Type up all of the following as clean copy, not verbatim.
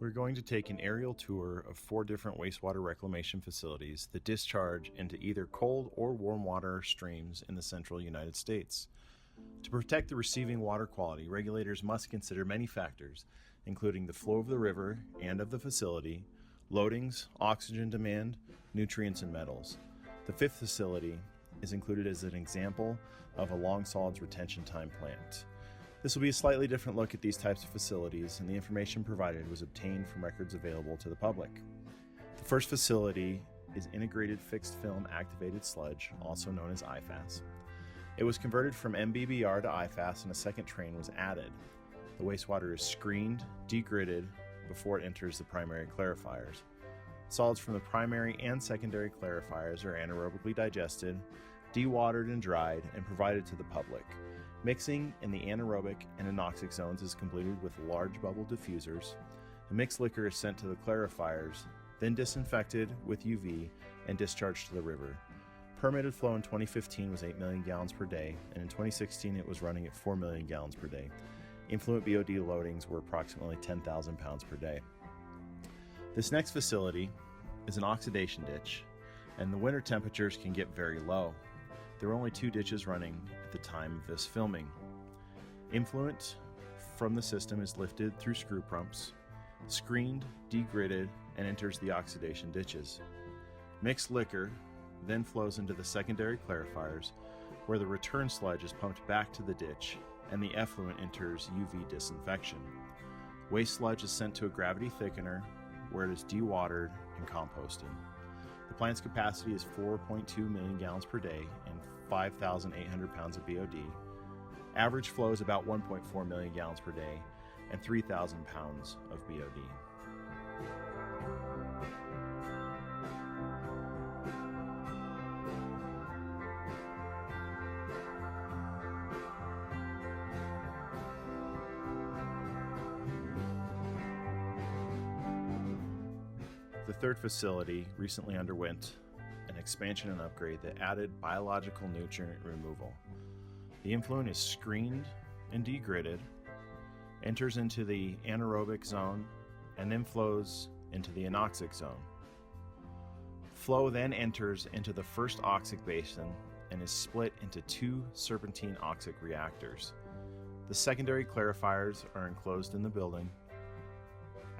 We're going to take an aerial tour of 4 different wastewater reclamation facilities that discharge into either cold or warm water streams in the central United States. To protect the receiving water quality, regulators must consider many factors, including the flow of the river and of the facility, loadings, oxygen demand, nutrients, and metals. The 5th facility is included as an example of a long solids retention time plant. This will be a slightly different look at these types of facilities, and the information provided was obtained from records available to the public. The first facility is Integrated Fixed Film Activated Sludge, also known as IFAS. It was converted from MBBR to IFAS, and a second train was added. The wastewater is screened, degridded, before it enters the primary clarifiers. Solids from the primary and secondary clarifiers are anaerobically digested, dewatered and dried, and provided to the public. Mixing in the anaerobic and anoxic zones is completed with large bubble diffusers. The mixed liquor is sent to the clarifiers, then disinfected with UV and discharged to the river. Permitted flow in 2015 was 8 million gallons per day, and in 2016 it was running at 4 million gallons per day. Influent BOD loadings were approximately 10,000 pounds per day. This next facility is an oxidation ditch, and the winter temperatures can get very low. There were only 2 ditches running at the time of this filming. Influent from the system is lifted through screw pumps, screened, degridded, and enters the oxidation ditches. Mixed liquor then flows into the secondary clarifiers, where the return sludge is pumped back to the ditch, and the effluent enters UV disinfection. Waste sludge is sent to a gravity thickener, where it is dewatered and composted. The plant's capacity is 4.2 million gallons per day and 5,800 pounds of BOD. Average flow is about 1.4 million gallons per day and 3,000 pounds of BOD. The 3rd facility recently underwent an expansion and upgrade that added biological nutrient removal. The influent is screened and degridded, enters into the anaerobic zone, and then flows into the anoxic zone. Flow then enters into the first oxic basin and is split into 2 serpentine oxic reactors. The secondary clarifiers are enclosed in the building.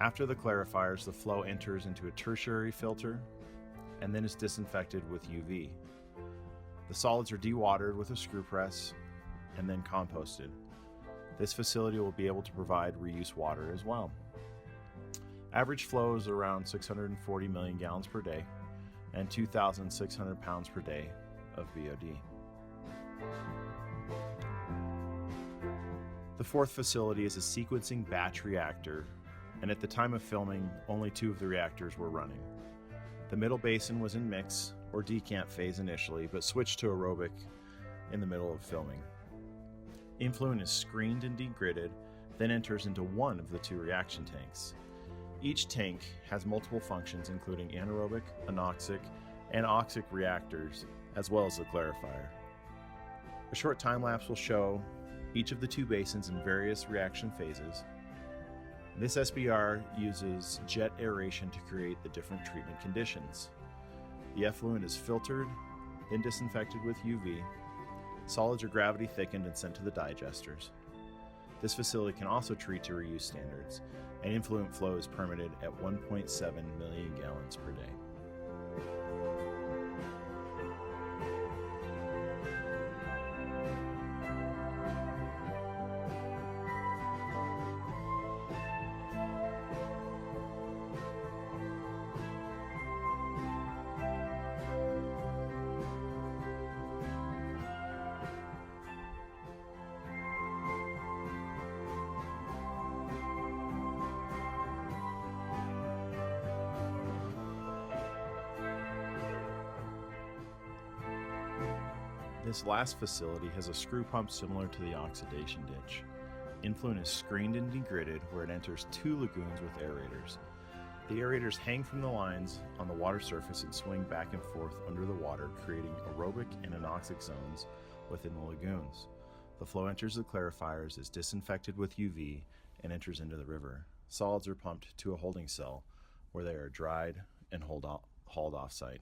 After the clarifiers, the flow enters into a tertiary filter and then is disinfected with UV. The solids are dewatered with a screw press and then composted. This facility will be able to provide reuse water as well. Average flow is around 640 million gallons per day and 2,600 pounds per day of BOD. The 4th facility is a sequencing batch reactor, and at the time of filming, only 2 of the reactors were running. The middle basin was in mix or decant phase initially, but switched to aerobic in the middle of filming. Influent is screened and degridded, then enters into one of the 2 reaction tanks. Each tank has multiple functions, including anaerobic, anoxic, and oxic reactors, as well as the clarifier. A short time lapse will show each of the 2 basins in various reaction phases. This SBR uses jet aeration to create the different treatment conditions. The effluent is filtered, then disinfected with UV. Solids are gravity thickened and sent to the digesters. This facility can also treat to reuse standards, and influent flow is permitted at 1.7 million gallons per day. This last facility has a screw pump similar to the oxidation ditch. Influent is screened and degridded, where it enters 2 lagoons with aerators. The aerators hang from the lines on the water surface and swing back and forth under the water, creating aerobic and anoxic zones within the lagoons. The flow enters the clarifiers, is disinfected with UV, and enters into the river. solids are pumped to a holding cell where they are dried and hauled off site.